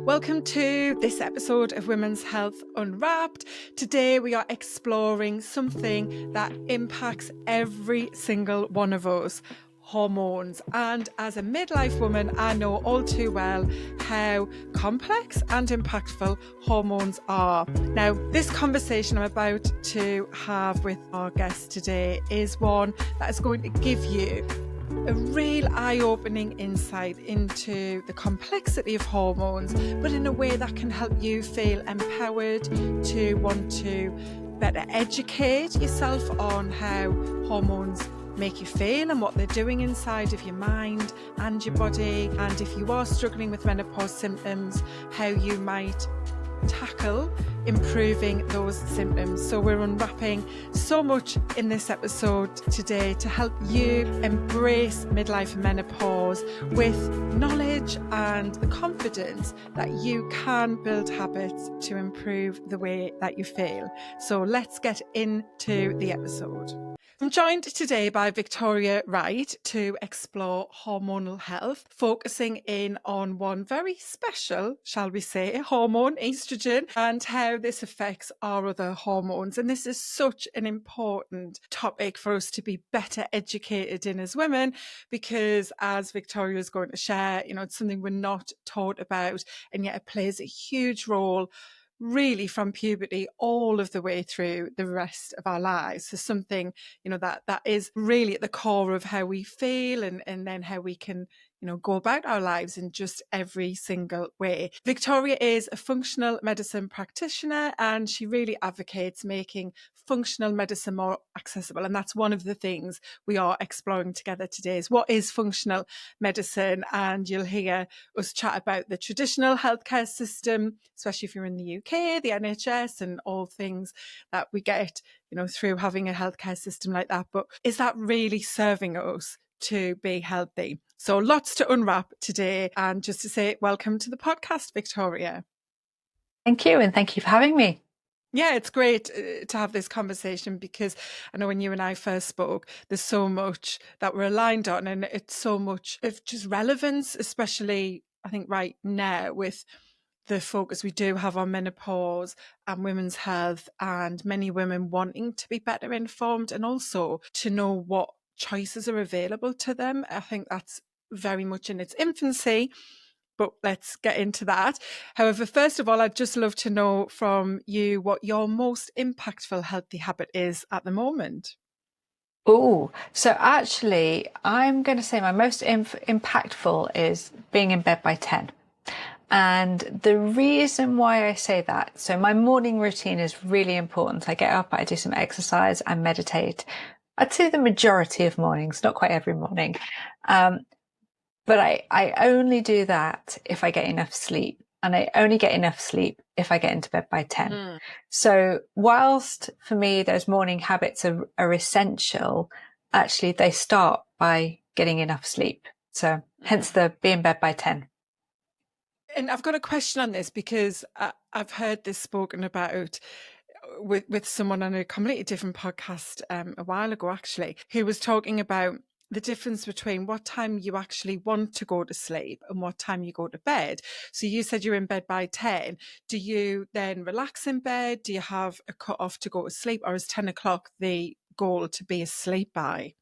Welcome to this episode of Women's Health Unwrapped. Today we are exploring something that impacts every single one of us, hormones. And as a midlife woman, I know all too well how complex and impactful hormones are. Now, this conversation I'm about to have with our guest today is one that is going to give you a real eye-opening insight into the complexity of hormones, but in a way that can help you feel empowered to want to better educate yourself on how hormones make you feel and what they're doing inside of your mind and your body. And if you are struggling with menopause symptoms, how you might tackle improving those symptoms. So we're unwrapping so much in this episode today to help you embrace midlife and menopause with knowledge and the confidence that you can build habits to improve the way that you feel. So let's get into the episode. I'm joined today by Victoria Wright to explore hormonal health, focusing in on one very special, shall we say, hormone, oestrogen, and how this affects our other hormones. And this is such an important topic for us to be better educated in as women, because as Victoria is going to share, it's something we're not taught about, and yet it plays a huge role really from puberty all of the way through the rest of our lives. So something, that is really at the core of how we feel and then how we can, go about our lives in just every single way. Victoria is a functional medicine practitioner, and she really advocates making functional medicine more accessible. And that's one of the things we are exploring together today, is what is functional medicine? And you'll hear us chat about the traditional healthcare system, especially if you're in the UK, the NHS and all things that we get, through having a healthcare system like that. But is that really serving us to be healthy? So lots to unwrap today. And just to say welcome to the podcast, Victoria. Thank you. And thank you for having me. Yeah, it's great to have this conversation, because I know when you and I first spoke, there's so much that we're aligned on, and it's so much of just relevance, especially I think right now with the focus we do have on menopause and women's health, and many women wanting to be better informed and also to know what choices are available to them. I think that's very much in its infancy, but let's get into that. However, first of all, I'd just love to know from you what your most impactful healthy habit is at the moment. Oh, so actually, I'm going to say my most impactful is being in bed by 10. And the reason why I say that, so my morning routine is really important. I get up, I do some exercise, I meditate. I'd say the majority of mornings, not quite every morning. But I only do that if I get enough sleep. And I only get enough sleep if I get into bed by 10. So whilst for me those morning habits are essential, actually they start by getting enough sleep. So hence the be in bed by 10. And I've got a question on this, because I've heard this spoken about with someone on a completely different podcast a while ago, actually, who was talking about the difference between what time you actually want to go to sleep and what time you go to bed. So you said you're in bed by 10. Do you then relax in bed? Do you have a cut off to go to sleep? Or is 10 o'clock the goal to be asleep by?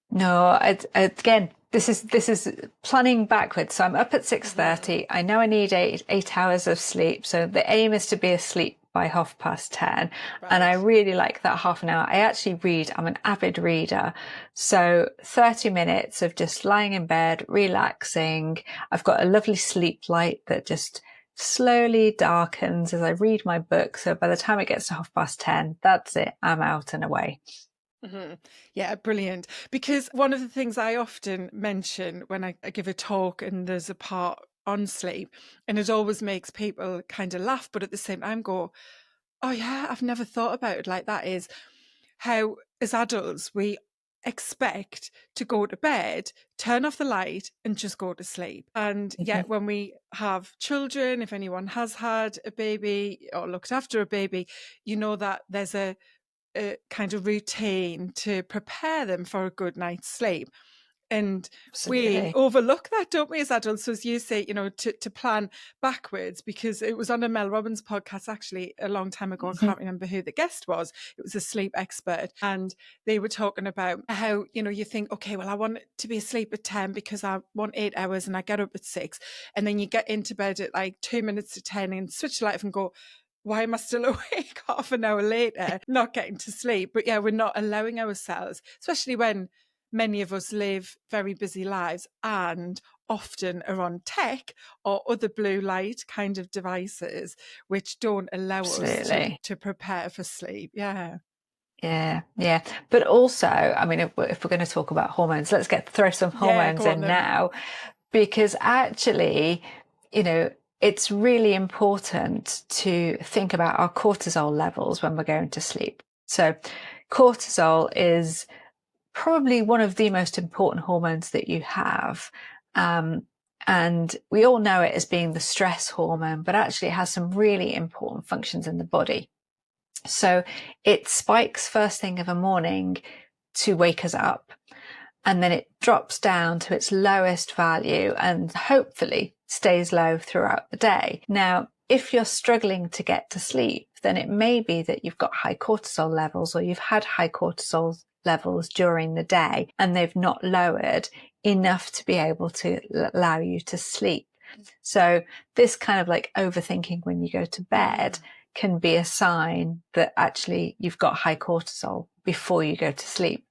No, again, this is planning backwards. So I'm up at 6:30. I know I need eight hours of sleep. So the aim is to be asleep by 10:30. Right. And I really like that half an hour. I actually read. I'm an avid reader. So 30 minutes of just lying in bed, relaxing. I've got a lovely sleep light that just slowly darkens as I read my book. So by the time it gets to 10:30, that's it. I'm out and away. Yeah, brilliant. Because one of the things I often mention when I give a talk and there's a part on sleep, and it always makes people kind of laugh, but at the same time go, oh yeah, I've never thought about it like that, is how as adults we expect to go to bed, turn off the light and just go to sleep. And yet when we have children, if anyone has had a baby or looked after a baby, you know that there's a kind of routine to prepare them for a good night's sleep. And we Absolutely. overlook that, don't we, as adults? So as you say, to plan backwards, because it was on a Mel Robbins podcast actually a long time ago. I can't remember who the guest was. It was a sleep expert. And they were talking about how, you think, okay, well, I want to be asleep at 10 because I want 8 hours and I get up at 6. And then you get into bed at like 2 minutes to 10 and switch the light off and go, why am I still awake half an hour later, not getting to sleep? But yeah, we're not allowing ourselves, especially when many of us live very busy lives and often are on tech or other blue light kind of devices, which don't allow us to prepare for sleep. Yeah. Yeah. But also, I mean, if we're going to talk about hormones, let's throw some hormones in now, because actually, it's really important to think about our cortisol levels when we're going to sleep. So cortisol is probably one of the most important hormones that you have. And we all know it as being the stress hormone, but actually it has some really important functions in the body. So it spikes first thing of a morning to wake us up, and then it drops down to its lowest value and hopefully stays low throughout the day. Now, if you're struggling to get to sleep, then it may be that you've got high cortisol levels, or you've had high cortisol levels during the day and they've not lowered enough to be able to allow you to sleep. So this kind of like overthinking when you go to bed can be a sign that actually you've got high cortisol before you go to sleep.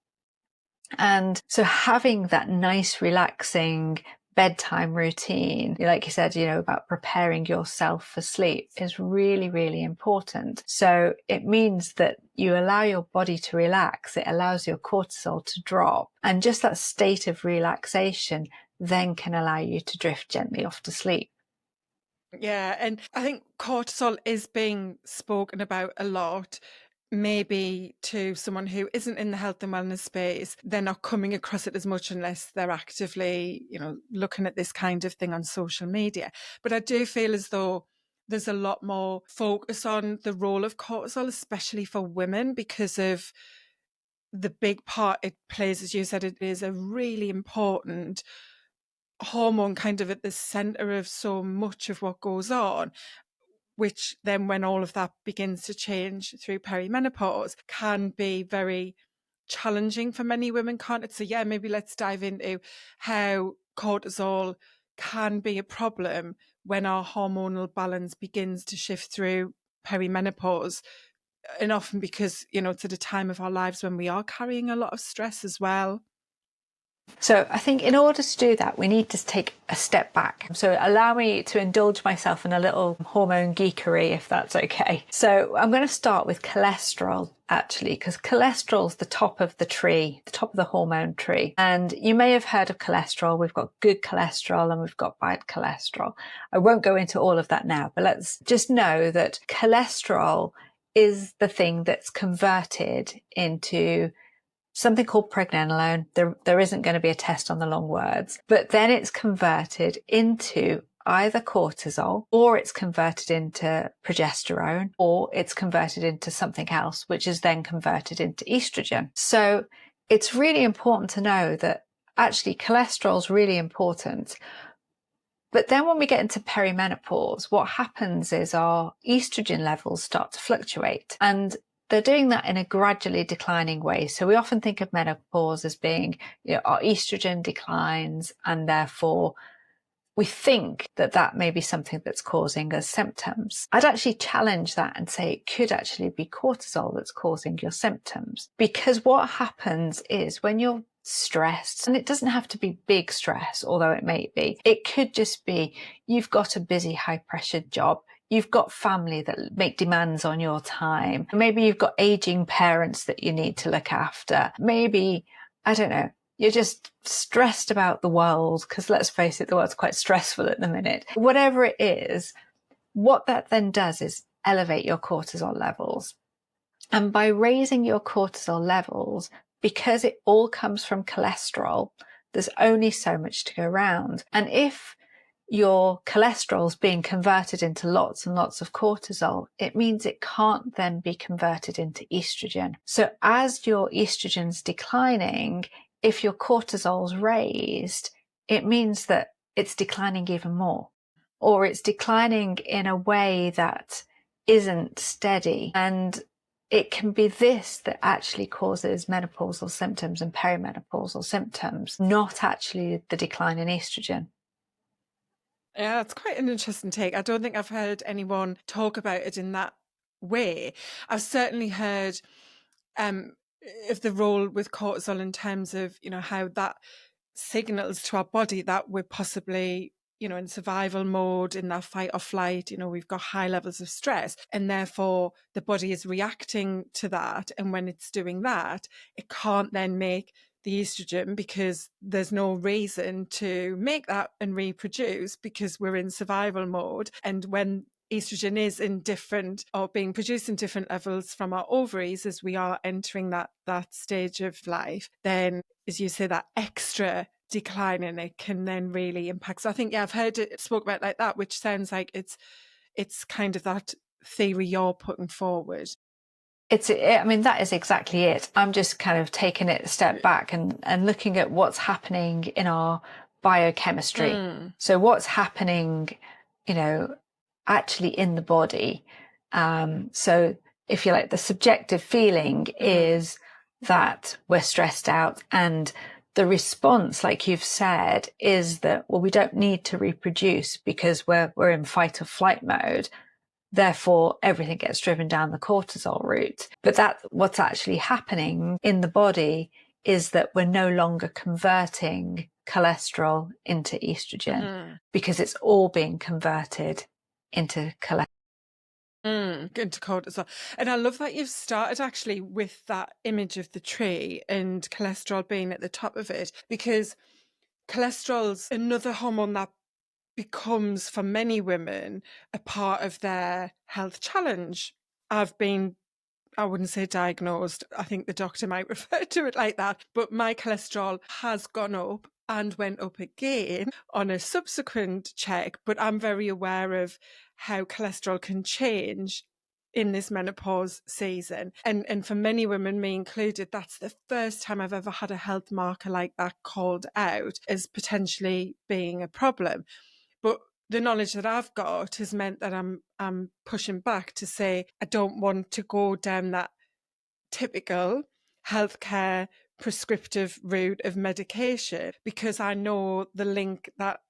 And so having that nice, relaxing bedtime routine, like you said, about preparing yourself for sleep, is really, really important. So it means that you allow your body to relax. It allows your cortisol to drop. And just that state of relaxation then can allow you to drift gently off to sleep. Yeah, and I think cortisol is being spoken about a lot. Maybe to someone who isn't in the health and wellness space, they're not coming across it as much unless they're actively, looking at this kind of thing on social media. But I do feel as though there's a lot more focus on the role of cortisol, especially for women, because of the big part it plays. As you said, it is a really important hormone kind of at the center of so much of what goes on, which then when all of that begins to change through perimenopause can be very challenging for many women, can't it? So yeah, maybe let's dive into how cortisol can be a problem when our hormonal balance begins to shift through perimenopause, and often because, it's at a time of our lives when we are carrying a lot of stress as well. So I think in order to do that, we need to take a step back. So allow me to indulge myself in a little hormone geekery, if that's okay. So I'm going to start with cholesterol, actually, because cholesterol is the top of the tree, the top of the hormone tree. And you may have heard of cholesterol. We've got good cholesterol and we've got bad cholesterol. I won't go into all of that now, but let's just know that cholesterol is the thing that's converted into something called pregnenolone. There isn't going to be a test on the long words, but then it's converted into either cortisol, or it's converted into progesterone, or it's converted into something else, which is then converted into estrogen. So it's really important to know that actually cholesterol is really important. But then when we get into perimenopause, what happens is our estrogen levels start to fluctuate, and they're doing that in a gradually declining way. So we often think of menopause as being, our estrogen declines, and therefore we think that that may be something that's causing us symptoms. I'd actually challenge that and say it could actually be cortisol that's causing your symptoms. Because what happens is when you're stressed, and it doesn't have to be big stress, although it may be, it could just be you've got a busy, high-pressured job. You've got family that make demands on your time. Maybe you've got aging parents that you need to look after. Maybe, I don't know, you're just stressed about the world, because let's face it, the world's quite stressful at the minute. Whatever it is, what that then does is elevate your cortisol levels. And by raising your cortisol levels, because it all comes from cholesterol, there's only so much to go around. And if your cholesterol is being converted into lots and lots of cortisol, it means it can't then be converted into estrogen. So as your estrogen's declining, if your cortisol's raised, it means that it's declining even more, or it's declining in a way that isn't steady. And it can be this that actually causes menopausal symptoms and perimenopausal symptoms, not actually the decline in estrogen. Yeah, it's quite an interesting take. I don't think I've heard anyone talk about it in that way. I've certainly heard of the role with cortisol in terms of, how that signals to our body that we're possibly, in survival mode, in that fight or flight. We've got high levels of stress, and therefore the body is reacting to that. And when it's doing that, it can't then make the estrogen because there's no reason to make that and reproduce because we're in survival mode. And when estrogen is in different or being produced in different levels from our ovaries as we are entering that stage of life, then, as you say, that extra decline in it can then really impact. So I think, I've heard it spoke about like that, which sounds like it's kind of that theory you're putting forward. I mean, that is exactly it. I'm just kind of taking it a step back and looking at what's happening in our biochemistry. So what's happening, actually in the body. So if you like, the subjective feeling is that we're stressed out, and the response, like you've said, is that, well, we don't need to reproduce because we're in fight or flight mode. Therefore, everything gets driven down the cortisol route. But what's actually happening in the body is that we're no longer converting cholesterol into estrogen because it's all being converted into cholesterol. Into cortisol. And I love that you've started actually with that image of the tree and cholesterol being at the top of it, because cholesterol's another hormone that becomes, for many women, a part of their health challenge. I wouldn't say diagnosed. I think the doctor might refer to it like that. But my cholesterol has gone up and went up again on a subsequent check. But I'm very aware of how cholesterol can change in this menopause season. And for many women, me included, that's the first time I've ever had a health marker like that called out as potentially being a problem. But the knowledge that I've got has meant that I'm pushing back to say I don't want to go down that typical healthcare prescriptive route of medication, because I know the link that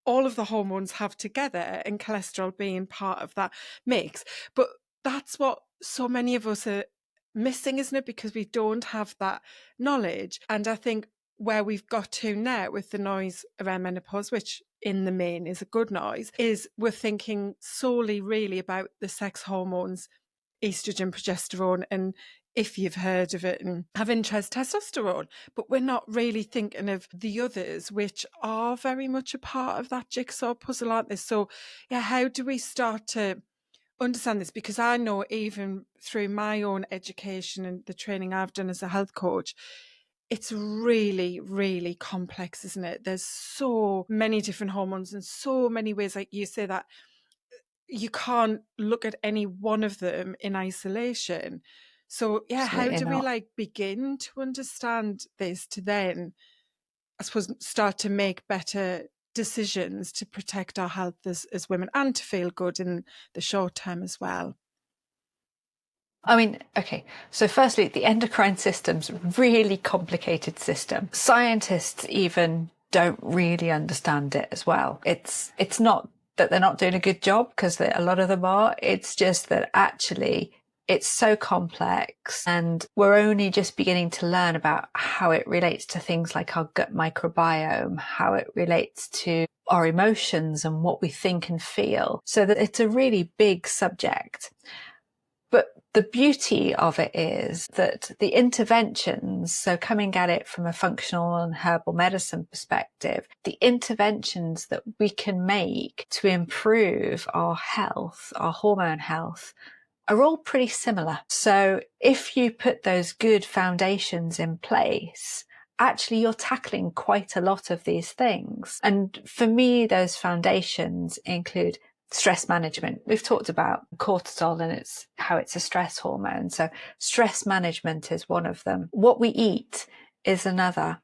all of the hormones have together, and cholesterol being part of that mix. But that's what so many of us are missing, isn't it? Because we don't have that knowledge. And I think where we've got to now with the noise around menopause, which in the main is a good noise, is we're thinking solely really about the sex hormones, estrogen, progesterone, and, if you've heard of it and have interest, testosterone. But we're not really thinking of the others, which are very much a part of that jigsaw puzzle, aren't they? So, how do we start to understand this? Because I know, even through my own education and the training I've done as a health coach, it's really, really complex, isn't it? There's so many different hormones and so many ways, like you say, that you can't look at any one of them in isolation. So, how Absolutely do we not. begin to understand this to then, I suppose, start to make better decisions to protect our health as women and to feel good in the short term as well? I mean, okay, so firstly, the endocrine system's a really complicated system. Scientists even don't really understand it as well. It's not that they're not doing a good job, because a lot of them are. It's just that actually it's so complex, and we're only just beginning to learn about how it relates to things like our gut microbiome, how it relates to our emotions and what we think and feel. So that it's a really big subject. But the beauty of it is that the interventions, so coming at it from a functional and herbal medicine perspective, the interventions that we can make to improve our health, our hormone health, are all pretty similar. So if you put those good foundations in place, actually you're tackling quite a lot of these things. And for me, those foundations include stress management. We've talked about cortisol and how it's a stress hormone. So stress management is one of them. What we eat is another.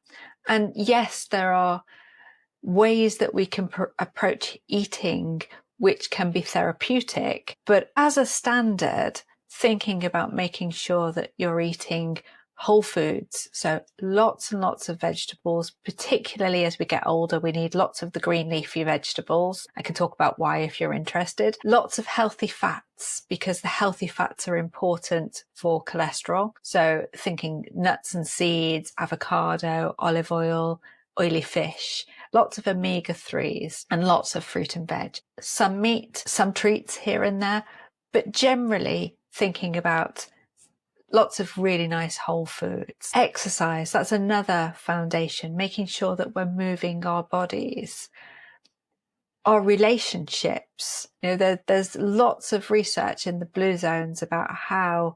And yes, there are ways that we can approach eating which can be therapeutic, but as a standard, thinking about making sure that you're eating whole foods, so lots and lots of vegetables, particularly as we get older, we need lots of the green leafy vegetables. I can talk about why if you're interested. Lots of healthy fats, because the healthy fats are important for cholesterol. So thinking nuts and seeds, avocado, olive oil, oily fish, lots of omega-3s, and lots of fruit and veg. Some meat, some treats here and there, but generally thinking about lots of really nice whole foods. Exercise, that's another foundation, making sure that we're moving our bodies. Our relationships, there's lots of research in the blue zones about how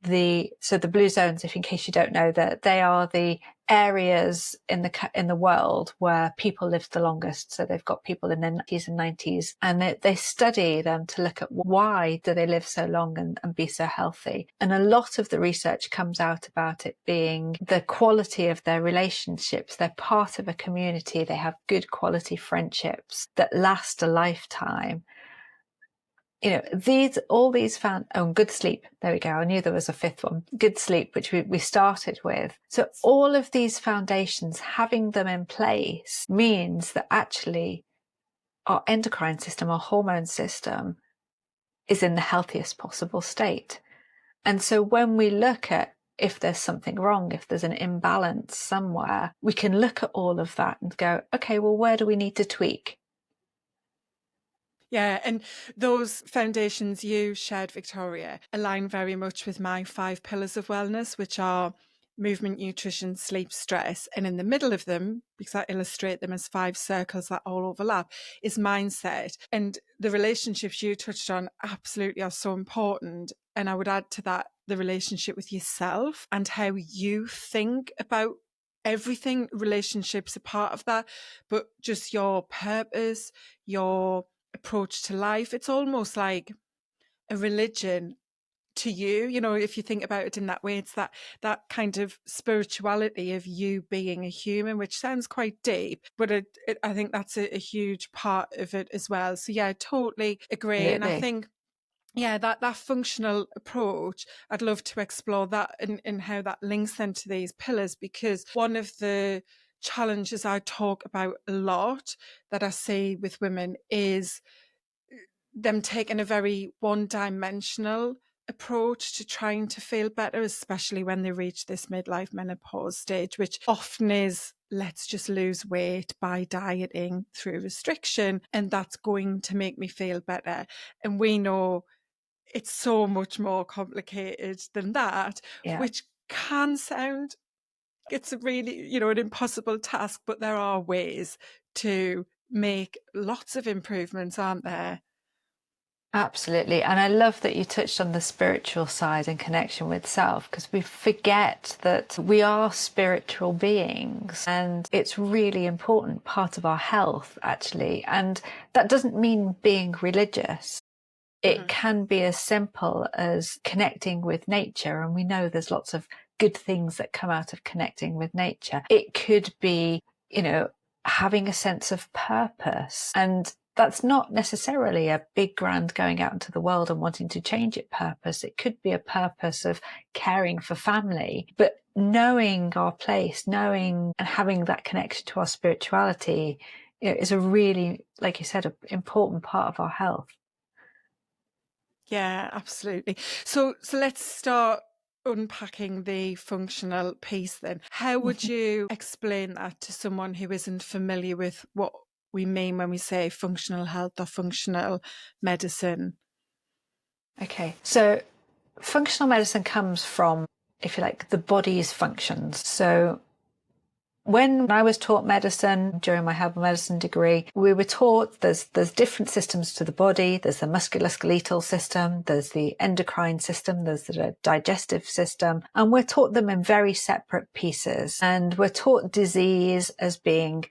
the blue zones, if in case you don't know, that they are the areas in the world where people live the longest. So they've got people in their 80s and 90s, and they study them to look at why do they live so long and be so healthy. And a lot of the research comes out about it being the quality of their relationships. They're part of a community. They have good quality friendships that last a lifetime. These found, good sleep. There we go. I knew there was a fifth one. Good sleep, which we started with. So all of these foundations, having them in place means that actually our endocrine system, our hormone system is in the healthiest possible state. And so when we look at if there's something wrong, if there's an imbalance somewhere, we can look at all of that and go, okay, well, where do we need to tweak? Yeah, and those foundations you shared, Victoria, align very much with my 5 pillars of wellness, which are movement, nutrition, sleep, stress. And in the middle of them, because I illustrate them as 5 circles that all overlap, is mindset. And the relationships you touched on absolutely are so important. And I would add to that the relationship with yourself and how you think about everything. Relationships are part of that, but just your purpose, your approach to life. It's almost like a religion to you, if you think about it in that way. It's that kind of spirituality of you being a human, which sounds quite deep, but I think that's a huge part of it as well. So yeah, I totally agree. Absolutely. And I think that functional approach, I'd love to explore that and how that links then to these pillars, because one of the challenges I talk about a lot that I see with women is them taking a very one-dimensional approach to trying to feel better, especially when they reach this midlife menopause stage, which often is, let's just lose weight by dieting through restriction, and that's going to make me feel better. And we know it's so much more complicated than that, which can sound, it's a really, an impossible task, but there are ways to make lots of improvements, aren't there? Absolutely. And I love that you touched on the spiritual side and connection with self, because we forget that we are spiritual beings and it's really important part of our health, actually. And that doesn't mean being religious. It can be as simple as connecting with nature. And we know there's lots of good things that come out of connecting with nature. It could be, having a sense of purpose. And that's not necessarily a big grand going out into the world and wanting to change it purpose. It could be a purpose of caring for family, but knowing our place, knowing and having that connection to our spirituality, is a really, like you said, an important part of our health. Yeah, absolutely. So let's start unpacking the functional piece then. How would you explain that to someone who isn't familiar with what we mean when we say functional health or functional medicine? Okay, so functional medicine comes from, if you like, the body's functions. So when I was taught medicine during my herbal medicine degree, we were taught there's different systems to the body. There's the musculoskeletal system, there's the endocrine system, there's the digestive system, and we're taught them in very separate pieces. And we're taught disease as being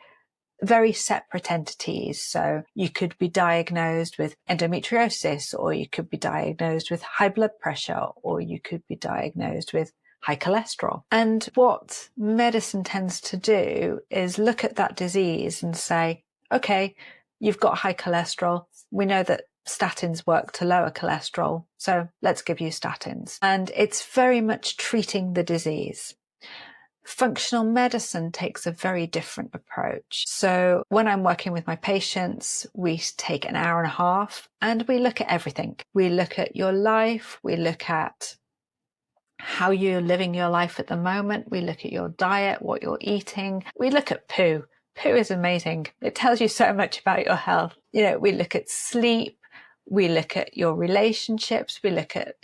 very separate entities. So you could be diagnosed with endometriosis, or you could be diagnosed with high blood pressure, or you could be diagnosed with high cholesterol. And what medicine tends to do is look at that disease and say, okay, you've got high cholesterol. We know that statins work to lower cholesterol, so let's give you statins. And it's very much treating the disease. Functional medicine takes a very different approach. So when I'm working with my patients, we take an hour and a half and we look at everything. We look at your life, we look at how you're living your life at the moment, we look at your diet, what you're eating, we look at poo. Poo is amazing. It tells you so much about your health. We look at sleep, we look at your relationships, we look at,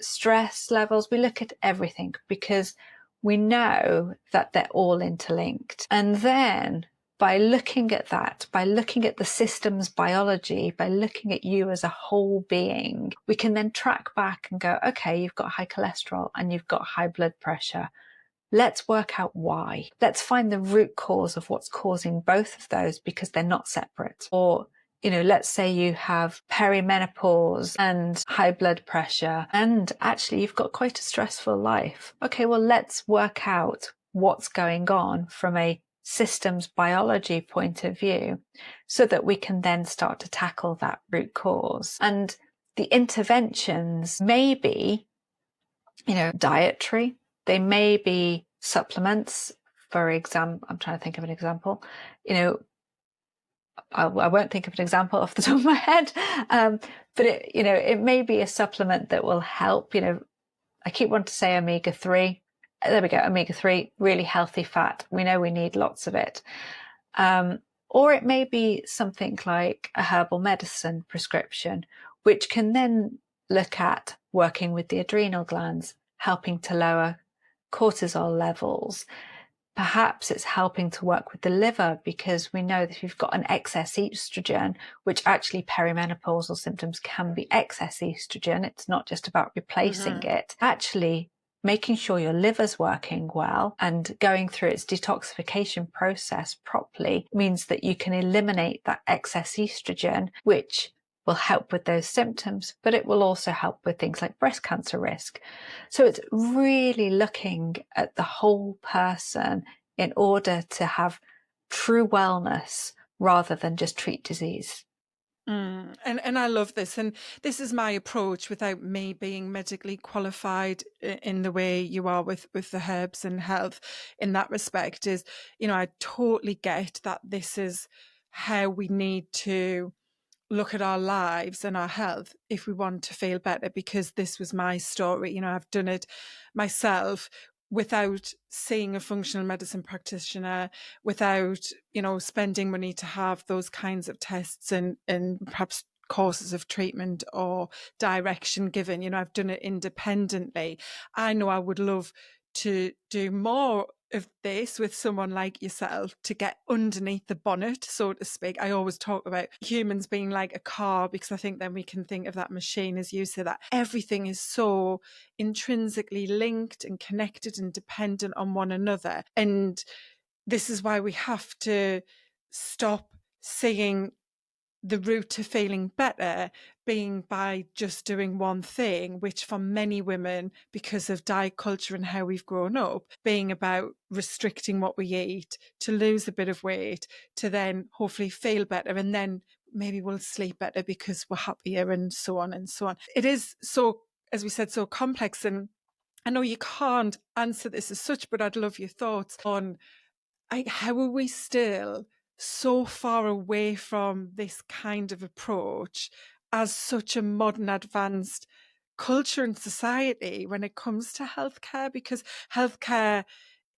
stress levels, we look at everything because we know that they're all interlinked. And then by looking at that, by looking at the system's biology, by looking at you as a whole being, we can then track back and go, okay, you've got high cholesterol and you've got high blood pressure. Let's work out why. Let's find the root cause of what's causing both of those because they're not separate. Or let's say you have perimenopause and high blood pressure, and actually you've got quite a stressful life. Okay, well, let's work out what's going on from a systems biology point of view so that we can then start to tackle that root cause. And the interventions may be, dietary, they may be supplements. For example, I'm trying to think of an example. I won't think of an example off the top of my head, but it may be a supplement that will help. I keep wanting to say omega-3. There we go, omega-3, really healthy fat. We know we need lots of it. Or it may be something like a herbal medicine prescription, which can then look at working with the adrenal glands, helping to lower cortisol levels. Perhaps it's helping to work with the liver because we know that if you've got an excess estrogen, which actually perimenopausal symptoms can be excess estrogen, it's not just about replacing it, actually making sure your liver's working well and going through its detoxification process properly means that you can eliminate that excess estrogen, which will help with those symptoms, but it will also help with things like breast cancer risk. So it's really looking at the whole person in order to have true wellness rather than just treat disease. And I love this. And this is my approach without me being medically qualified in the way you are with the herbs and health in that respect is, I totally get that this is how we need to look at our lives and our health if we want to feel better, because this was my story. I've done it myself without seeing a functional medicine practitioner, without, spending money to have those kinds of tests and perhaps courses of treatment or direction given. I've done it independently. I know I would love to do more of this with someone like yourself to get underneath the bonnet, so to speak. I always talk about humans being like a car because I think then we can think of that machine, as you say, that everything is so intrinsically linked and connected and dependent on one another. And this is why we have to stop seeing the route to feeling better being by just doing one thing, which for many women, because of diet culture and how we've grown up, being about restricting what we eat to lose a bit of weight, to then hopefully feel better, and then maybe we'll sleep better because we're happier, and so on and so on. It is so, as we said, so complex. And I know you can't answer this as such, but I'd love your thoughts on how are we still so far away from this kind of approach as such a modern advanced culture and society when it comes to healthcare? Because healthcare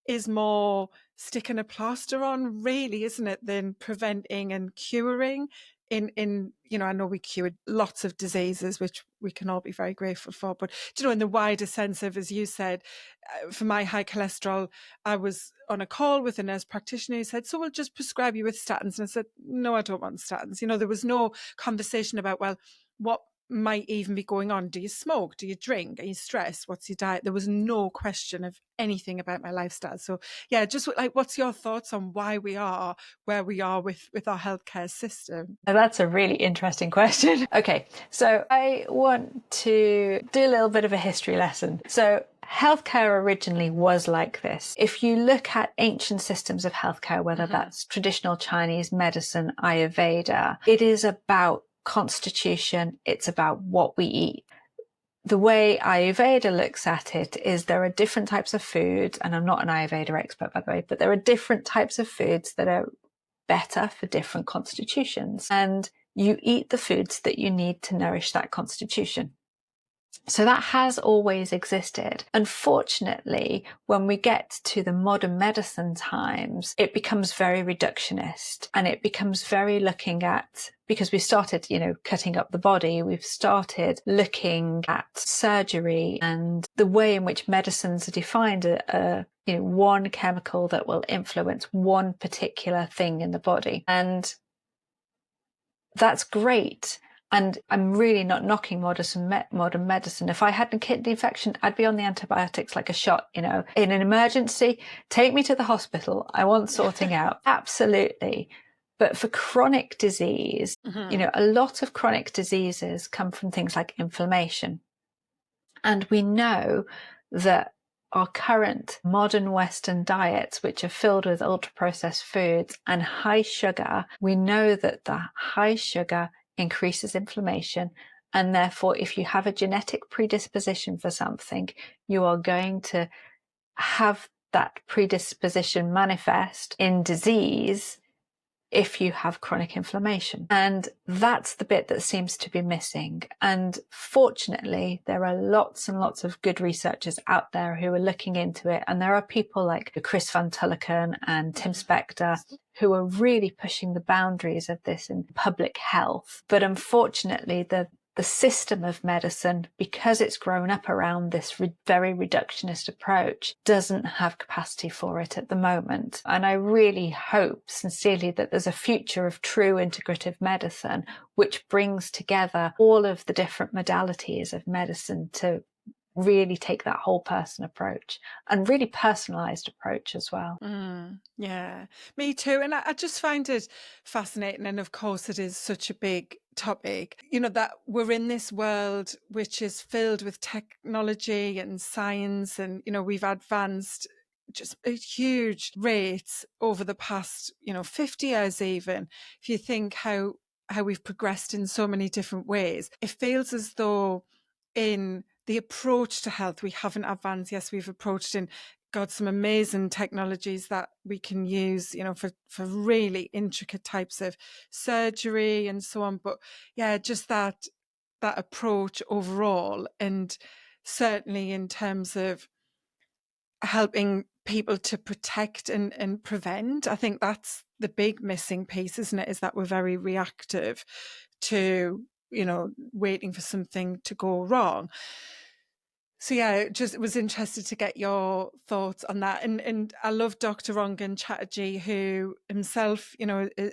is more sticking a plaster on, really, isn't it, than preventing and curing. In I know we cured lots of diseases, which we can all be very grateful for, but in the wider sense of, as you said, for my high cholesterol, I was on a call with a nurse practitioner who said, so we'll just prescribe you with statins. And I said, no, I don't want statins. There was no conversation about, well, what might even be going on. Do you smoke? Do you drink? Are you stressed? What's your diet? There was no question of anything about my lifestyle. So yeah, just like, what's your thoughts on why we are where we are with our healthcare system? Now, that's a really interesting question. Okay, so I want to do a little bit of a history lesson. So healthcare originally was like this. If you look at ancient systems of healthcare, whether that's traditional Chinese medicine, Ayurveda, it is about constitution. It's about what we eat. The way Ayurveda looks at it is there are different types of foods, and I'm not an Ayurveda expert, by the way, but there are different types of foods that are better for different constitutions. And you eat the foods that you need to nourish that constitution. So that has always existed. Unfortunately, when we get to the modern medicine times, it becomes very reductionist, and it becomes very looking at, because we started, cutting up the body, we've started looking at surgery and the way in which medicines are defined, one chemical that will influence one particular thing in the body. And that's great. And I'm really not knocking modern medicine. If I had a kidney infection, I'd be on the antibiotics like a shot, in an emergency, take me to the hospital. I want sorting out. Absolutely. But for chronic disease, a lot of chronic diseases come from things like inflammation. And we know that our current modern Western diets, which are filled with ultra-processed foods and high sugar, we know that the high sugar increases inflammation. And therefore, if you have a genetic predisposition for something, you are going to have that predisposition manifest in disease if you have chronic inflammation. And that's the bit that seems to be missing. And fortunately, there are lots and lots of good researchers out there who are looking into it. And there are people like Chris Van Tulleken and Tim Spector who are really pushing the boundaries of this in public health. But unfortunately, the system of medicine, because it's grown up around this very reductionist approach, doesn't have capacity for it at the moment. And I really hope sincerely that there's a future of true integrative medicine, which brings together all of the different modalities of medicine to really take that whole person approach, and really personalized approach as well. Yeah, me too. And I just find it fascinating. And of course, it is such a big topic, that we're in this world which is filled with technology and science. And, we've advanced just at huge rates over the past, 50 years even. If you think how we've progressed in so many different ways, it feels as though in the approach to health, we haven't advanced. Yes, we've approached and got some amazing technologies that we can use, for really intricate types of surgery and so on. But yeah, just that approach overall, and certainly in terms of helping people to protect and prevent, I think that's the big missing piece, isn't it? Is that we're very reactive to, waiting for something to go wrong. So yeah, just was interested to get your thoughts on that. And I love Dr. Rangan Chatterjee, who himself,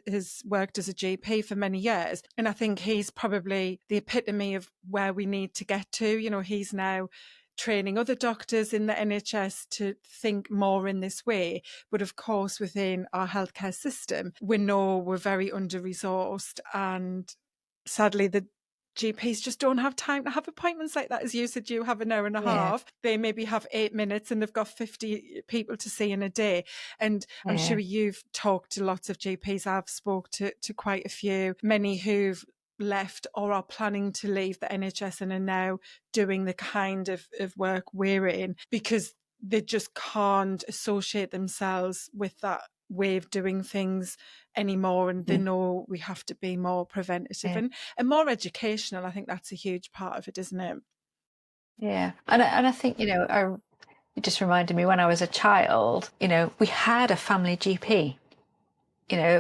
has worked as a GP for many years. And I think he's probably the epitome of where we need to get to. He's now training other doctors in the NHS to think more in this way. But of course, within our healthcare system, we know we're very under-resourced, and sadly, the GPs just don't have time to have appointments like that. As you said, you have an hour and a half. They maybe have 8 minutes and they've got 50 people to see in a day. And I'm sure you've talked to lots of GPs. I've spoke to quite a few, many who've left or are planning to leave the NHS and are now doing the kind of work we're in, because they just can't associate themselves with that way of doing things anymore, and they know we have to be more preventative and more educational. I think that's a huge part of it, isn't it? Yeah. And I think, it just reminded me when I was a child, we had a family GP.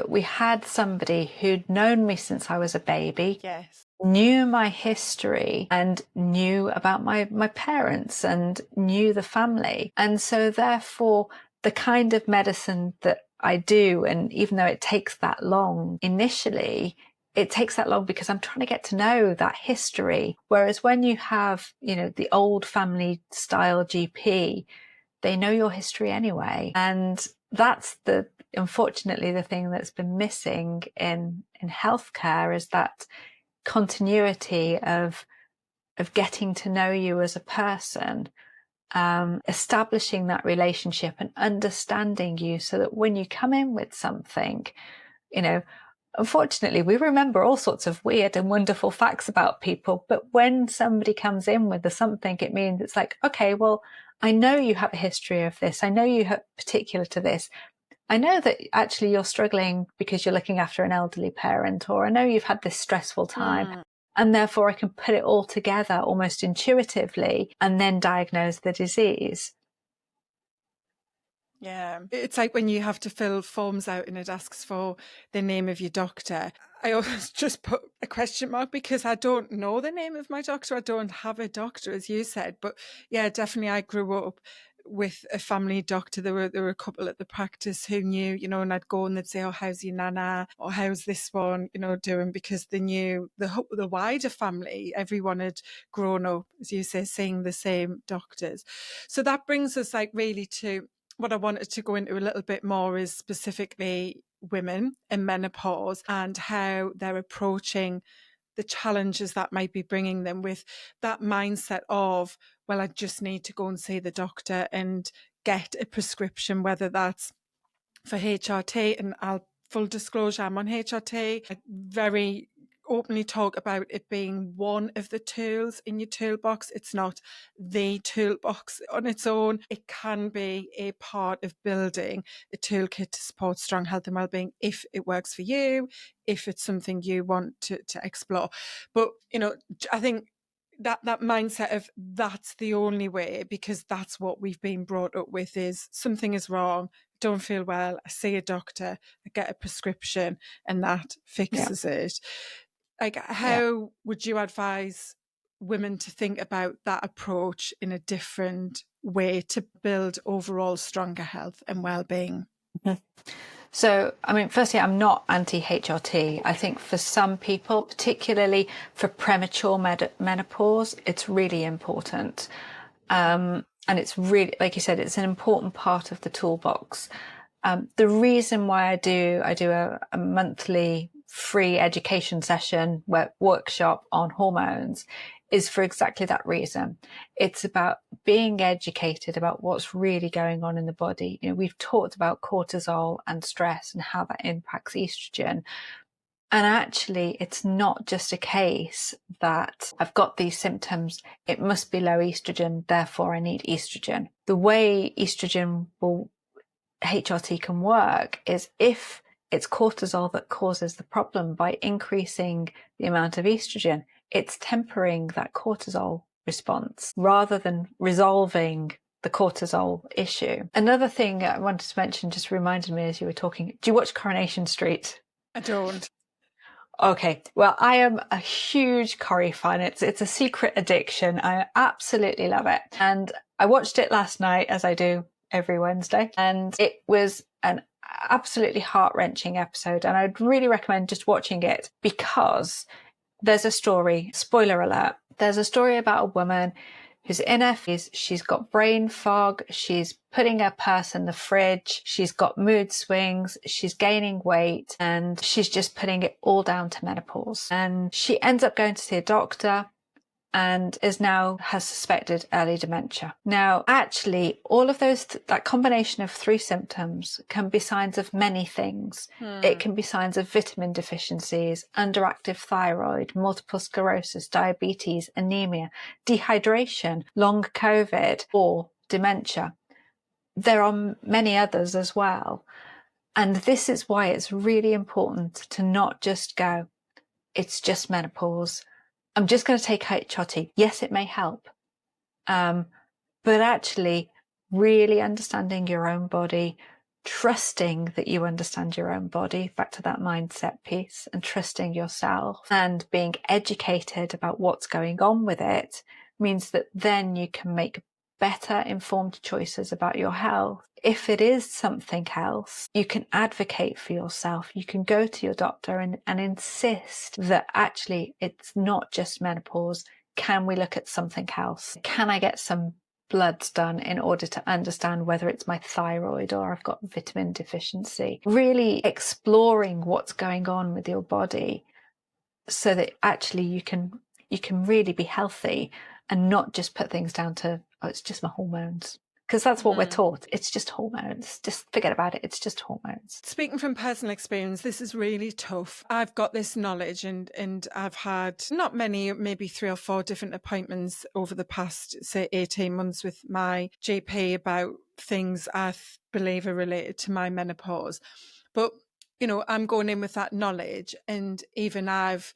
We had somebody who'd known me since I was a baby. Yes. Knew my history and knew about my parents and knew the family. And so therefore, the kind of medicine that I do, and even though it takes that long initially, it takes that long because I'm trying to get to know that history. Whereas when you have, the old family style GP, they know your history anyway. And that's unfortunately the thing that's been missing in healthcare, is that continuity of getting to know you as a person. establishing that relationship and understanding you, so that when you come in with something, unfortunately, we remember all sorts of weird and wonderful facts about people. But when somebody comes in with something, it means it's like, okay, well, I know you have a history of this. I know you have particular to this. I know that actually you're struggling because you're looking after an elderly parent, or I know you've had this stressful time. And therefore I can put it all together almost intuitively and then diagnose the disease. Yeah, it's like when you have to fill forms out and it asks for the name of your doctor. I always just put a question mark because I don't know the name of my doctor. I don't have a doctor, as you said. But yeah, definitely I grew up with a family doctor. There were a couple at the practice who knew, and I'd go and they'd say, "Oh, how's your nana?" or "How's this one?" doing, because they knew the wider family. Everyone had grown up, as you say, seeing the same doctors. So that brings us really to what I wanted to go into a little bit more, is specifically women in menopause and how they're approaching the challenges that might be bringing them, with that mindset of, well, I just need to go and see the doctor and get a prescription, whether that's for HRT. And full disclosure, I'm on HRT. I very openly talk about it being one of the tools in your toolbox. It's not the toolbox on its own. It can be a part of building a toolkit to support strong health and well-being if it works for you, if it's something you want to explore. But I think that mindset of that's the only way, because that's what we've been brought up with, is something is wrong, don't feel well, I see a doctor, I get a prescription, and that fixes it. How would you advise women to think about that approach in a different way to build overall stronger health and well-being? So, firstly, I'm not anti-HRT. I think for some people, particularly for premature menopause, it's really important. And it's really, like you said, it's an important part of the toolbox. The reason why I do a monthly free education session, workshop on hormones, is for exactly that reason. It's about being educated about what's really going on in the body. We've talked about cortisol and stress and how that impacts estrogen. And actually, it's not just a case that I've got these symptoms, it must be low estrogen, therefore I need estrogen. The way HRT can work is if it's cortisol that causes the problem by increasing the amount of estrogen, it's tempering that cortisol response rather than resolving the cortisol issue. Another thing I wanted to mention, just reminded me as you were talking, do you watch Coronation Street? I don't. Okay, well, I am a huge Corrie fan. It's a secret addiction. I absolutely love it. And I watched it last night, as I do every Wednesday, and it was an absolutely heart-wrenching episode, and I'd really recommend just watching it, because there's a story, spoiler alert, there's a story about a woman who's in her 50s, she's got brain fog, she's putting her purse in the fridge, she's got mood swings, she's gaining weight, and she's just putting it all down to menopause. And she ends up going to see a doctor and has suspected early dementia. Now, actually, all of that combination of three symptoms can be signs of many things. It can be signs of vitamin deficiencies, underactive thyroid, multiple sclerosis, diabetes, anemia, dehydration, long COVID, or dementia. There are many others as well. And this is why it's really important to not just go, it's just menopause, I'm just going to take HRT. Yes, it may help. But actually really understanding your own body, trusting that you understand your own body, back to that mindset piece, and trusting yourself and being educated about what's going on with it, means that then you can make better informed choices about your health. If it is something else, you can advocate for yourself. You can go to your doctor and insist that actually it's not just menopause. Can we look at something else? Can I get some bloods done in order to understand whether it's my thyroid or I've got vitamin deficiency? Really exploring what's going on with your body so that actually you can really be healthy and not just put things down to oh, it's just my hormones. Because that's what we're taught. It's just hormones. Just forget about it. It's just hormones. Speaking from personal experience, this is really tough. I've got this knowledge and I've had not many, maybe 3 or 4 different appointments over the past, say, 18 months with my GP about things I believe are related to my menopause. But, you know, I'm going in with that knowledge, and even I've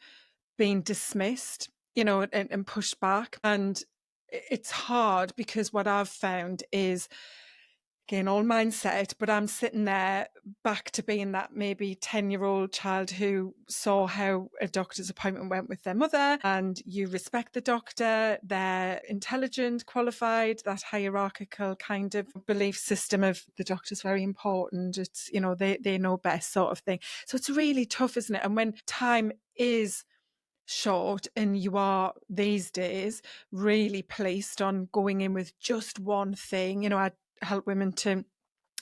been dismissed, you know, and pushed back. And it's hard because what I've found is, again, all mindset, but I'm sitting there back to being that maybe 10-year-old child who saw how a doctor's appointment went with their mother, and you respect the doctor, they're intelligent, qualified, that hierarchical kind of belief system of the doctor's very important. It's, you know, they know best sort of thing. So it's really tough, isn't it? And when time is short and you are these days really placed on going in with just one thing, you know, I help women to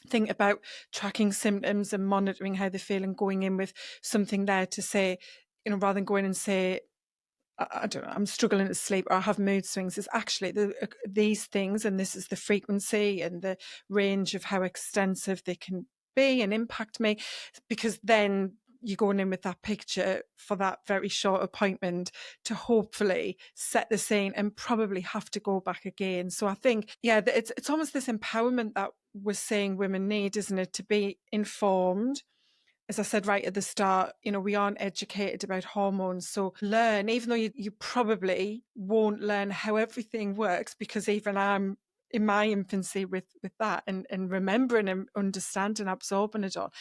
think about tracking symptoms and monitoring how they feel and going in with something there to say, you know, rather than going and say, I don't know, I'm struggling to sleep or I have mood swings, is actually these things, and this is the frequency and the range of how extensive they can be and impact me, because then you're going in with that picture for that very short appointment to hopefully set the scene and probably have to go back again. So I think, yeah, it's almost this empowerment that we're saying women need, isn't it? To be informed. As I said right at the start, you know, we aren't educated about hormones. So learn, even though you probably won't learn how everything works, because even I'm in my infancy with that and remembering and understanding, absorbing it all.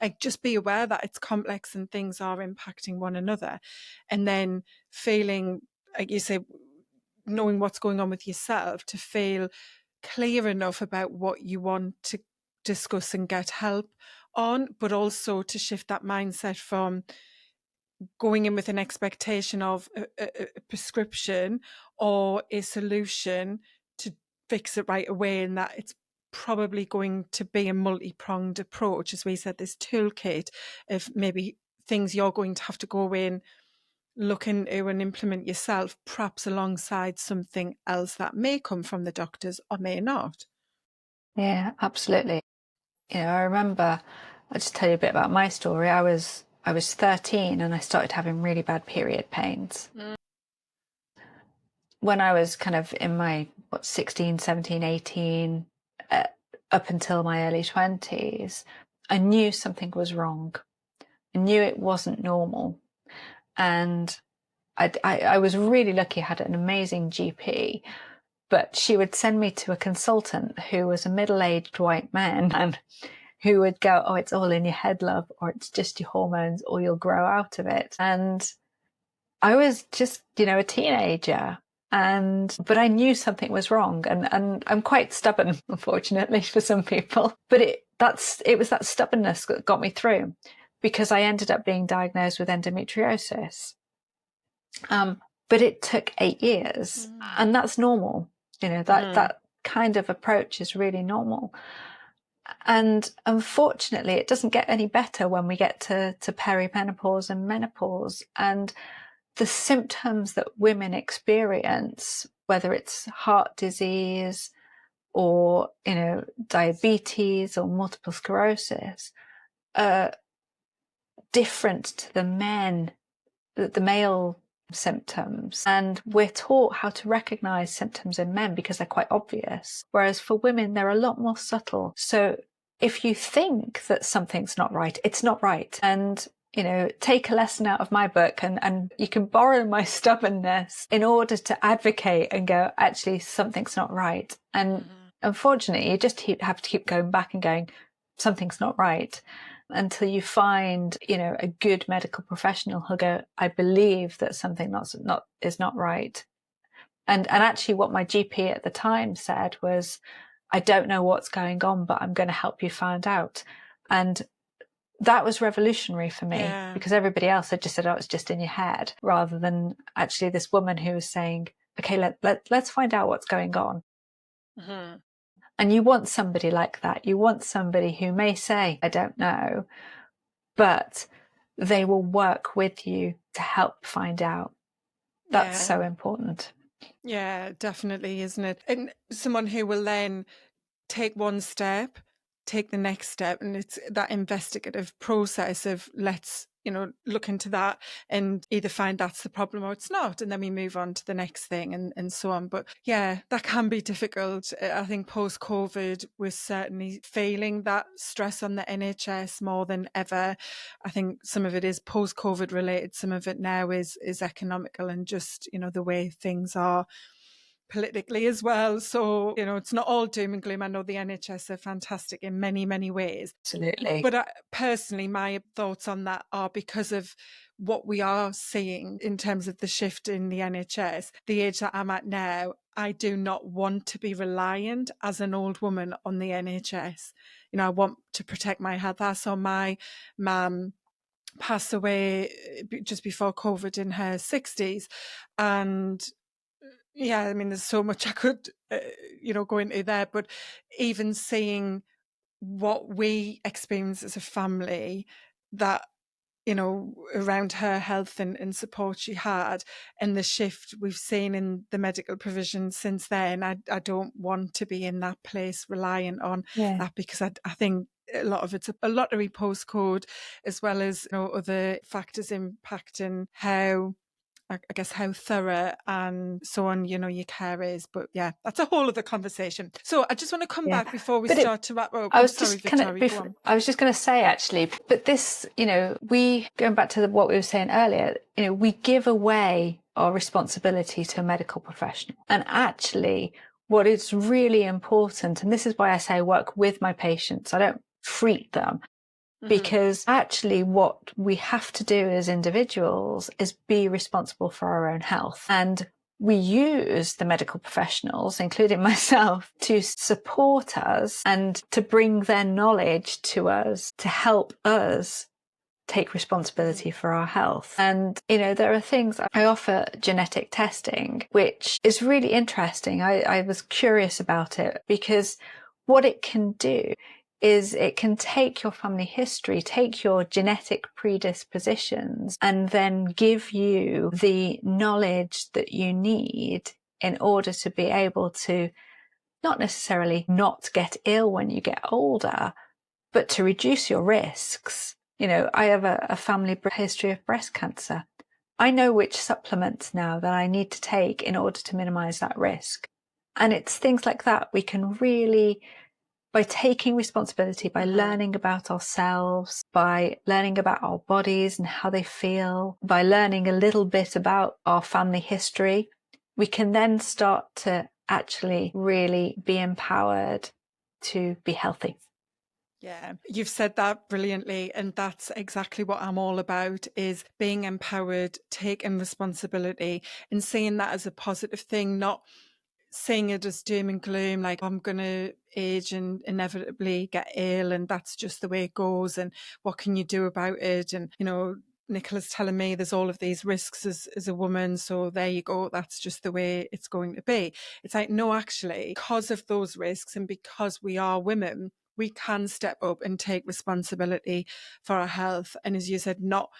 Like, just be aware that it's complex and things are impacting one another. And then feeling, like you say, knowing what's going on with yourself to feel clear enough about what you want to discuss and get help on, but also to shift that mindset from going in with an expectation of a prescription or a solution to fix it right away, and that it's probably going to be a multi-pronged approach. As we said, this toolkit of maybe things you're going to have to go in, look into and implement yourself, perhaps alongside something else that may come from the doctors or may not. Yeah, absolutely. You know, I remember, I'll just tell you a bit about my story. I was 13 and I started having really bad period pains. When I was kind of in my 16, 17, 18, up until my early 20s, I knew something was wrong. I knew it wasn't normal. And I was really lucky. I had an amazing GP, but she would send me to a consultant who was a middle-aged white man and who would go, oh, it's all in your head, love, or it's just your hormones, or you'll grow out of it. And I was just, you know, a teenager, but I knew something was wrong, and I'm quite stubborn, unfortunately, for some people. But it was that stubbornness that got me through, because I ended up being diagnosed with endometriosis. But it took 8 years, and that's normal. You know, that kind of approach is really normal. And unfortunately, it doesn't get any better when we get to perimenopause and menopause. And the symptoms that women experience, whether it's heart disease or, you know, diabetes or multiple sclerosis, are different to the male symptoms. And we're taught how to recognize symptoms in men because they're quite obvious, whereas for women they're a lot more subtle. So if you think that something's not right, it's not right. And, you know, take a lesson out of my book, and you can borrow my stubbornness in order to advocate and go, actually, something's not right. And unfortunately, you just have to keep going back and going, something's not right, until you find, you know, a good medical professional who'll go, I believe that something is not right. And actually what my GP at the time said was, I don't know what's going on, but I'm going to help you find out. And that was revolutionary for me, because everybody else had just said, oh, it's just in your head, rather than actually this woman who was saying, okay, let's find out what's going on. And you want somebody like that. You want somebody who may say, I don't know, but they will work with you to help find out. That's so important. Yeah, definitely, isn't it? And someone who will then take one step, take the next step, and it's that investigative process of let's, look into that and either find that's the problem or it's not, and then we move on to the next thing and so on. But yeah, that can be difficult. I think post COVID we're certainly feeling that stress on the NHS more than ever. I think some of it is post COVID related, some of it now is economical and just, the way things are politically as well. So, it's not all doom and gloom. I know the NHS are fantastic in many, many ways. Absolutely. But personally, my thoughts on that are because of what we are seeing in terms of the shift in the NHS, the age that I'm at now, I do not want to be reliant as an old woman on the NHS. I want to protect my health. I saw my mum pass away just before COVID in her 60s. And yeah, I mean, there's so much I could, go into there, but even seeing what we experience as a family, that, around her health and support she had, and the shift we've seen in the medical provision since then, I don't want to be in that place reliant on Yeah. that, because I think a lot of it's a lottery postcode, as well as, other factors impacting how, I guess, how thorough and so on, your care is. But yeah, that's a whole other conversation. So I just want to come Yeah. back before we But it, start to wrap up. I Oh, was sorry, just kind of, Victoria, go on. I was just going to say actually, but this, we, going back to what we were saying earlier, we give away our responsibility to a medical professional. And actually, what is really important, and this is why I say I work with my patients, I don't treat them, because actually what we have to do as individuals is be responsible for our own health. And we use the medical professionals, including myself, to support us and to bring their knowledge to us to help us take responsibility for our health. And, there are things, I offer genetic testing, which is really interesting. I was curious about it because what it can do is it can take your family history, take your genetic predispositions, and then give you the knowledge that you need in order to be able to not necessarily not get ill when you get older, but to reduce your risks. I have a family history of breast cancer. I know which supplements now that I need to take in order to minimize that risk. And it's things like that we can really, by taking responsibility, by learning about ourselves, by learning about our bodies and how they feel, by learning a little bit about our family history, we can then start to actually really be empowered to be healthy. Yeah, you've said that brilliantly. And that's exactly what I'm all about, is being empowered, taking responsibility and seeing that as a positive thing, not seeing it as doom and gloom, like I'm going to age and inevitably get ill and that's just the way it goes. And what can you do about it? And, Nicola's telling me there's all of these risks as a woman. So there you go. That's just the way it's going to be. It's like, no, actually, because of those risks and because we are women, we can step up and take responsibility for our health. And as you said, not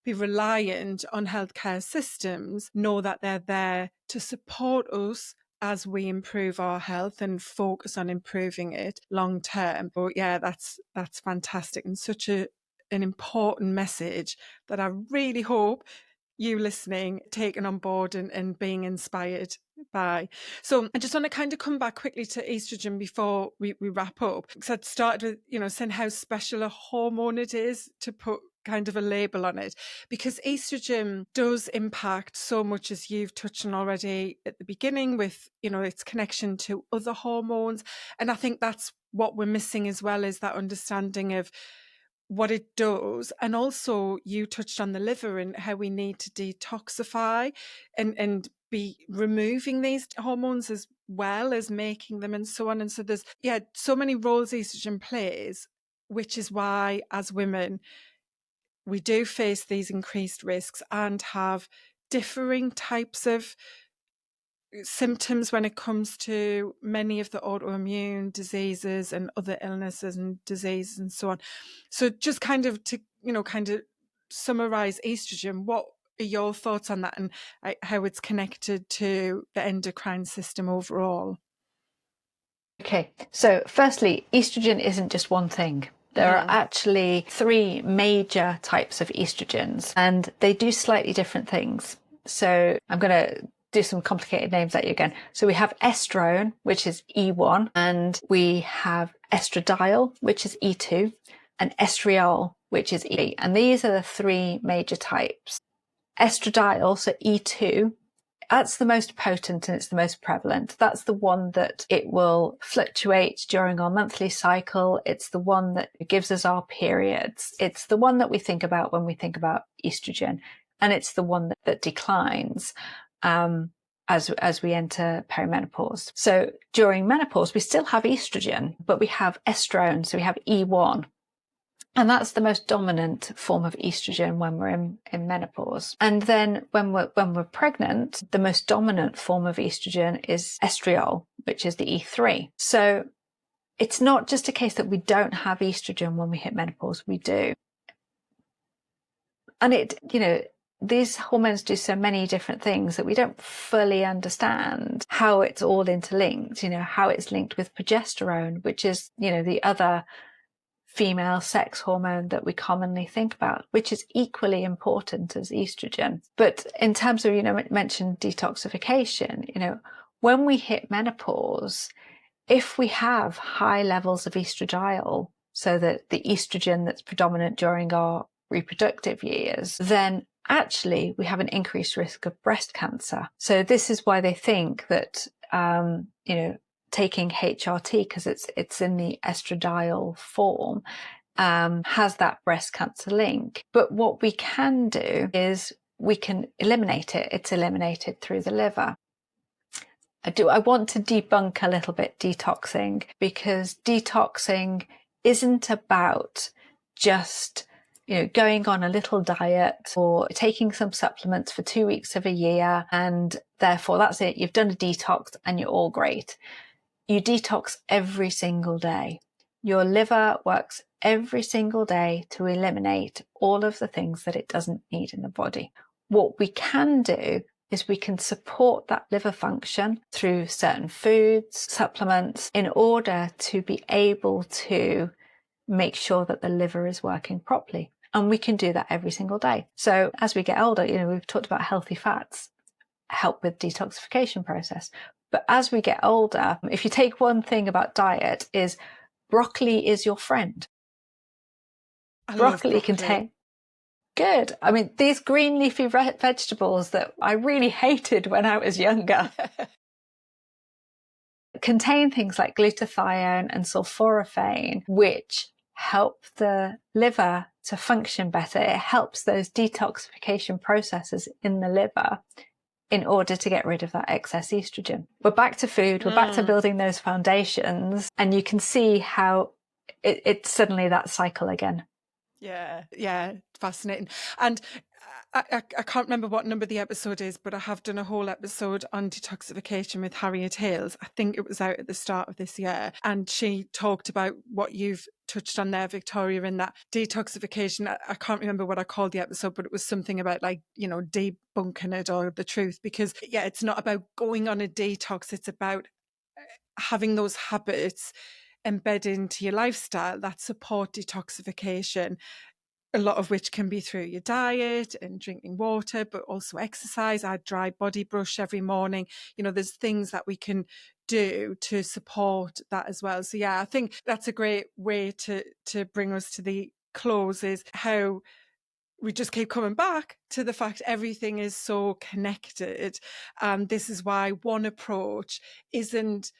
be reliant on healthcare systems, know that they're there to support us as we improve our health and focus on improving it long term. But yeah, that's fantastic and such an important message that I really hope you listening taking on board and being inspired by. So I just want to kind of come back quickly to estrogen before we wrap up, because I'd started with saying how special a hormone it is, to put kind of a label on it, because estrogen does impact so much, as you've touched on already at the beginning, with its connection to other hormones. And I think that's what we're missing as well, is that understanding of what it does. And also you touched on the liver and how we need to detoxify and be removing these hormones as well as making them, and so on. And so there's so many roles estrogen plays, which is why as women we do face these increased risks and have differing types of symptoms when it comes to many of the autoimmune diseases and other illnesses and diseases and so on. So just kind of to, kind of summarize estrogen, what are your thoughts on that, and how it's connected to the endocrine system overall? Okay, so firstly, estrogen isn't just one thing. There are actually 3 major types of estrogens, and they do slightly different things. So I'm going to do some complicated names at you again. So we have estrone, which is E1, and we have estradiol, which is E2, and estriol, which is E. And these are the 3 major types. Estradiol, so E2, that's the most potent and it's the most prevalent. That's the one that it will fluctuate during our monthly cycle. It's the one that gives us our periods. It's the one that we think about when we think about estrogen. And it's the one that declines as we enter perimenopause. So during menopause, we still have estrogen, but we have estrone. So we have E1. And that's the most dominant form of estrogen when we're in menopause. And then when we're pregnant, the most dominant form of estrogen is estriol, which is the E3. So it's not just a case that we don't have estrogen when we hit menopause, we do. And these hormones do so many different things that we don't fully understand how it's all interlinked, how it's linked with progesterone, which is, the other female sex hormone that we commonly think about, which is equally important as estrogen. But in terms of, mentioned detoxification, when we hit menopause, if we have high levels of estradiol, so that the estrogen that's predominant during our reproductive years, then actually we have an increased risk of breast cancer. So this is why they think that, taking HRT, because it's in the estradiol form, has that breast cancer link. But what we can do is we can eliminate it. It's eliminated through the liver. I want to debunk a little bit detoxing, because detoxing isn't about just going on a little diet or taking some supplements for 2 weeks of a year, and therefore that's it. You've done a detox and you're all great. You detox every single day. Your liver works every single day to eliminate all of the things that it doesn't need in the body. What we can do is we can support that liver function through certain foods, supplements, in order to be able to make sure that the liver is working properly. And we can do that every single day. So as we get older, we've talked about healthy fats help with detoxification process. But as we get older, if you take one thing about diet, is broccoli is your friend. Broccoli contain good. I mean, these green leafy vegetables that I really hated when I was younger contain things like glutathione and sulforaphane, which help the liver to function better. It helps those detoxification processes in the liver in order to get rid of that excess estrogen. We're back to food, we're back to building those foundations, and you can see how it's suddenly that cycle again. Yeah, fascinating. And I can't remember what number the episode is, but I have done a whole episode on detoxification with Harriet Hales. I think it was out at the start of this year. And she talked about what you've touched on there, Victoria, in that detoxification. I can't remember what I called the episode, but it was something about debunking it or the truth. Because, it's not about going on a detox. It's about having those habits embedded into your lifestyle that support detoxification, a lot of which can be through your diet and drinking water, but also exercise. I dry body brush every morning. There's things that we can do to support that as well. So I think that's a great way to bring us to the close, is how we just keep coming back to the fact everything is so connected. And this is why one approach isn't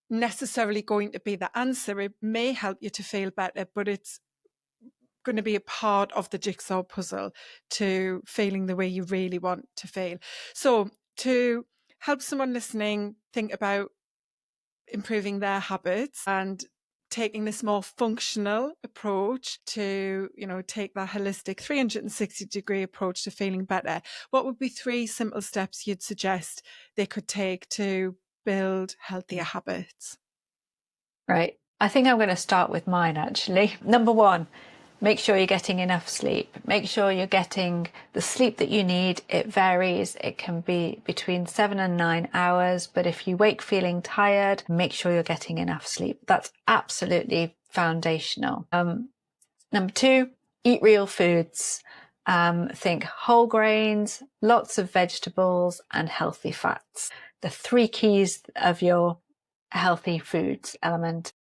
necessarily going to be the answer. It may help you to feel better, but it's going to be a part of the jigsaw puzzle to feeling the way you really want to feel. So to help someone listening think about improving their habits and taking this more functional approach to, take that holistic 360-degree approach to feeling better, what would be 3 simple steps you'd suggest they could take to build healthier habits? Right. I think I'm going to start with mine, actually. Number 1, Make sure you're getting enough sleep. Make sure you're getting the sleep that you need. It varies. It can be between 7 and 9 hours, but if you wake feeling tired, make sure you're getting enough sleep. That's absolutely foundational. Number 2, eat real foods. Think whole grains, lots of vegetables, and healthy fats. The 3 keys of your healthy foods element.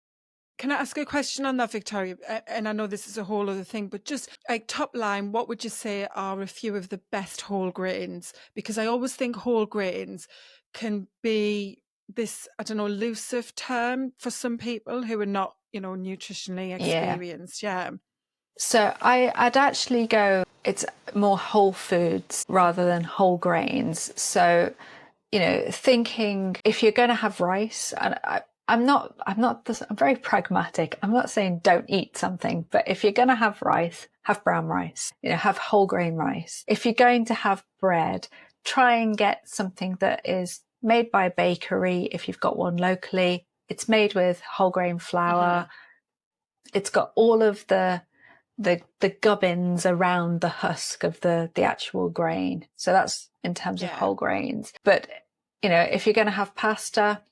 Can I ask a question on that, Victoria? And I know this is a whole other thing, but just like top line, what would you say are a few of the best whole grains? Because I always think whole grains can be this, I don't know, elusive term for some people who are not, nutritionally experienced. Yeah. So I'd actually go, it's more whole foods rather than whole grains. So, thinking if you're going to have rice, and I'm very pragmatic. I'm not saying don't eat something, but if you're going to have rice, have brown rice, have whole grain rice. If you're going to have bread, try and get something that is made by a bakery. If you've got one locally, it's made with whole grain flour. It's got all of the gubbins around the husk of the actual grain. So that's in terms of whole grains. But, if you're going to have pasta,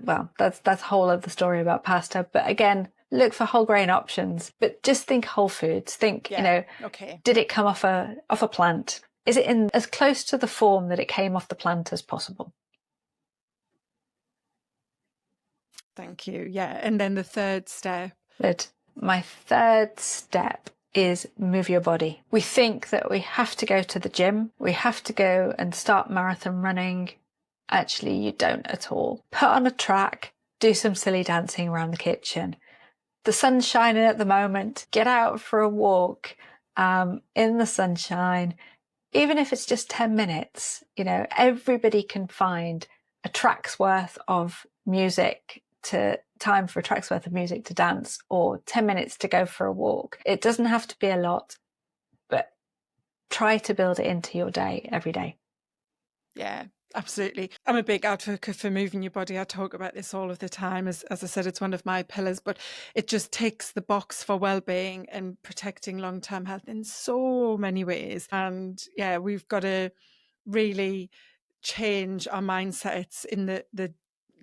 well, that's a whole other story about pasta. But again, look for whole grain options, but just think whole foods. Think, did it come off a plant? Is it in as close to the form that it came off the plant as possible? Thank you. Yeah. And then the third step. My third step is move your body. We think that we have to go to the gym. We have to go and start marathon running. Actually, you don't at all. Put on a track, do some silly dancing around the kitchen. The sun's shining at the moment. Get out for a walk in the sunshine. Even if it's just 10 minutes, everybody can find a track's worth of music to dance, or 10 minutes to go for a walk. It doesn't have to be a lot, but try to build it into your day every day. Yeah, absolutely. I'm a big advocate for moving your body. I talk about this all of the time. As I said, it's one of my pillars, but it just ticks the box for well-being and protecting long-term health in so many ways. And yeah, we've got to really change our mindsets in the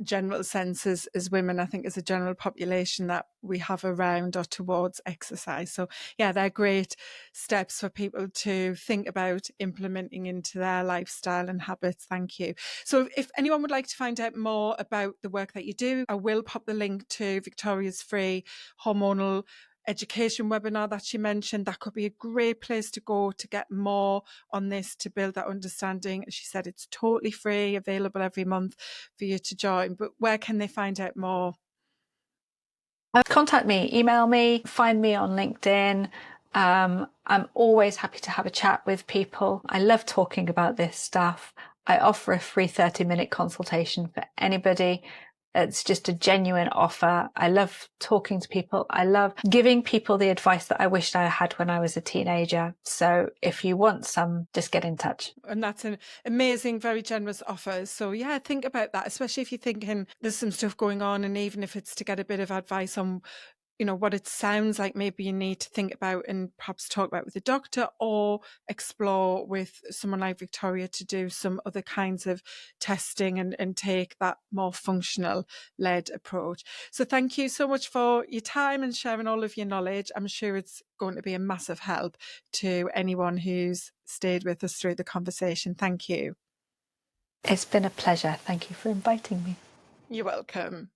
general sense as women, I think, as a general population that we have around or towards exercise. So yeah, they're great steps for people to think about implementing into their lifestyle and habits. Thank you. So if anyone would like to find out more about the work that you do, I will pop the link to Victoria's free hormonal education webinar that she mentioned. That could be a great place to go to get more on this, to build that understanding. As she said, it's totally free, available every month for you to join. But where can they find out more? Contact me, email me, find me on LinkedIn. I'm always happy to have a chat with people. I love talking about this stuff. I offer a free 30-minute consultation for anybody. It's just a genuine offer. I love talking to people. I love giving people the advice that I wished I had when I was a teenager. So if you want some, just get in touch. And that's an amazing, very generous offer. So yeah, think about that, especially if you're thinking there's some stuff going on, and even if it's to get a bit of advice on what it sounds like maybe you need to think about and perhaps talk about with a doctor, or explore with someone like Victoria to do some other kinds of testing and take that more functional led approach. So thank you so much for your time and sharing all of your knowledge. I'm sure it's going to be a massive help to anyone who's stayed with us through the conversation. Thank you. It's been a pleasure. Thank you for inviting me. You're welcome.